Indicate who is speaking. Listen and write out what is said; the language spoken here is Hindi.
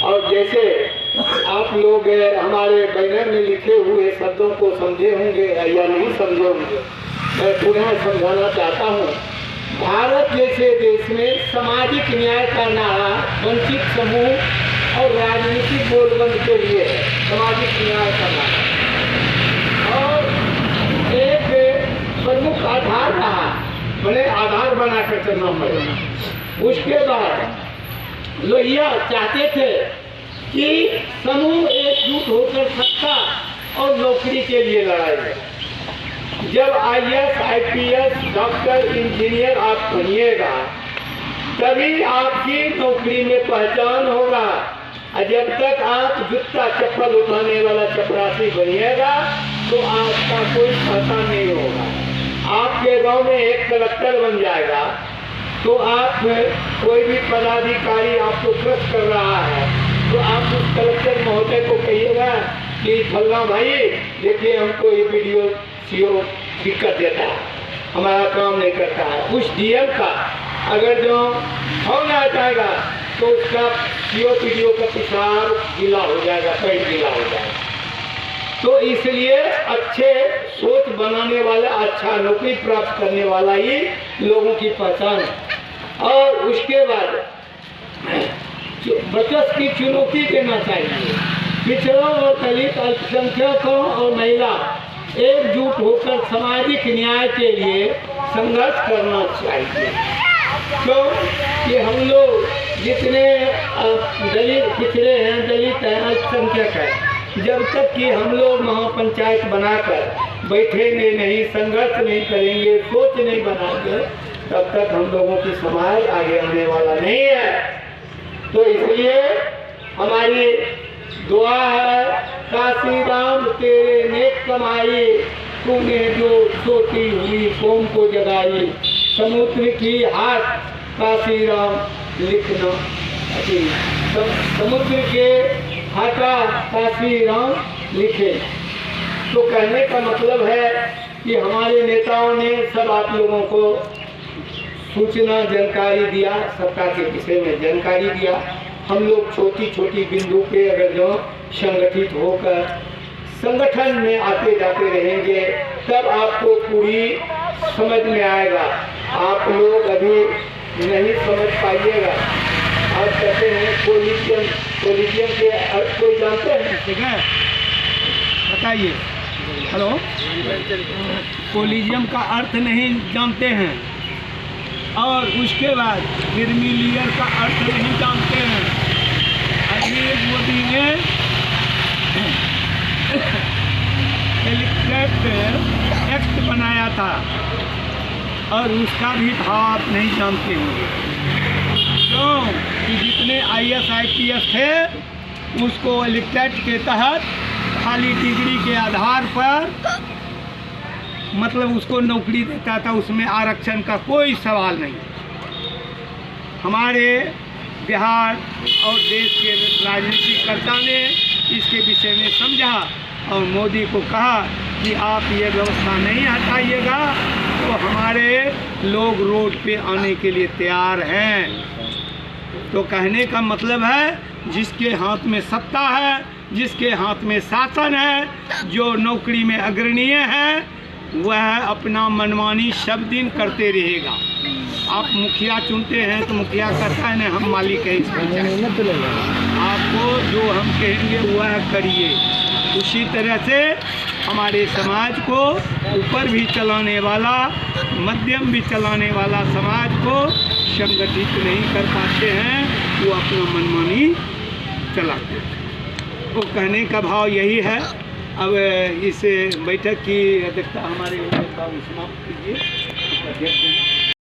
Speaker 1: और जैसे आप लोग हमारे बैनर में लिखे हुए शब्दों को समझे होंगे या नहीं समझे होंगे, मैं पुनः समझाना चाहता हूँ। भारत जैसे देश में सामाजिक न्याय का नारा वंचित समूह और राजनीतिक बोलबंद के लिए है, सामाजिक न्याय का नारा, और एक प्रमुख आधार रहा, भले आधार बनाकर चलना पड़ेगा। उसके बाद लोहिया चाहते थे कि समूह एकजुट होकर सत्ता और नौकरी के लिए लड़ाई। जब IAS, IPS, डॉक्टर, इंजीनियर आप बनिएगा तभी आपकी नौकरी में पहचान होगा, और जब तक आप जूता चप्पल उठाने वाला चपरासी बनिएगा तो आपका कोई पहचान नहीं होगा। आपके गांव में एक कलेक्टर बन जाएगा तो आप कोई भी पदाधिकारी आपको ट्रस्ट कर रहा है तो आप उस कलेक्टर महोदय को कहिएगा कि फल्ला भाई देखिए हमको ये वीडियो CO दिक्कत देता है, हमारा काम नहीं करता है। उस DM का अगर जो फोन आ जाएगा तो उसका CO PDO का पिसार गीला हो जाएगा, पेट गीला हो जाएगा। तो इसलिए अच्छे सोच बनाने वाला, अच्छा नौकरी प्राप्त करने वाला ही लोगों की पहचान है। और उसके बाद बचत की चुनौती देना चाहिए। पिछड़ों और दलित, अल्पसंख्यकों और महिला एकजुट होकर सामाजिक न्याय के लिए संघर्ष करना चाहिए। क्यों कि हम लोग जितने दलित पिछड़े हैं, दलित हैं, अल्पसंख्यक हैं, जब तक कि हम लोग महापंचायत बनाकर बैठेंगे नहीं, संघर्ष नहीं करेंगे, सोच नहीं बनाएंगे, तब तक हम लोगों की समाज आगे आने वाला नहीं है। तो इसलिए हमारी दुआ है, काशी राम तेरे नेक कमाई, तूने जो सोती हुई कौम को जगाई, समुद्र की हाथ काशी राम लिखना, समुद्र के हाथा काशी राम लिखे। तो कहने का मतलब है कि हमारे नेताओं ने सब आप लोगों को सूचना जानकारी दिया, सत्ता के विषय में जानकारी दिया। हम लोग छोटी छोटी बिंदु पे अगर जो संगठित होकर संगठन में आते जाते रहेंगे तब आपको पूरी समझ में आएगा। आप लोग अभी नहीं समझ पाइएगा। आप कहते हैं कोलिजियम के अर्थ कोई जानते हैं? बताइए। हेलो, कोलिजियम का अर्थ नहीं जानते हैं, और उसके बाद क्रीमिलियर का अर्थ नहीं जानते हैं। अभी मोदी ने इलेक्ट्रेट एक्ट बनाया था और उसका भी भाव आप नहीं जानते होंगे। क्यों कि जितने IAS, IPS थे उसको इलेक्ट्रेट के तहत खाली डिग्री के आधार पर मतलब उसको नौकरी देता था, उसमें आरक्षण का कोई सवाल नहीं। हमारे बिहार और देश के राजनीतिकर्ता ने इसके विषय में समझा और मोदी को कहा कि आप ये व्यवस्था नहीं हटाइएगा तो हमारे लोग रोड पे आने के लिए तैयार हैं। तो कहने का मतलब है जिसके हाथ में सत्ता है, जिसके हाथ में शासन है, जो नौकरी में अग्रणीय है, वह अपना मनमानी सब दिन करते रहेगा। आप मुखिया चुनते हैं तो मुखिया कहता है ना हम मालिक हैं इसका, आपको जो हम कहेंगे वह करिए। उसी तरह से हमारे समाज को ऊपर भी चलाने वाला, मध्यम भी चलाने वाला समाज को संगठित नहीं कर पाते हैं, वो अपना मनमानी चलाते हैं। वो कहने का भाव यही है। अब इस बैठक की अध्यक्षता हमारे समाप्त कीजिए।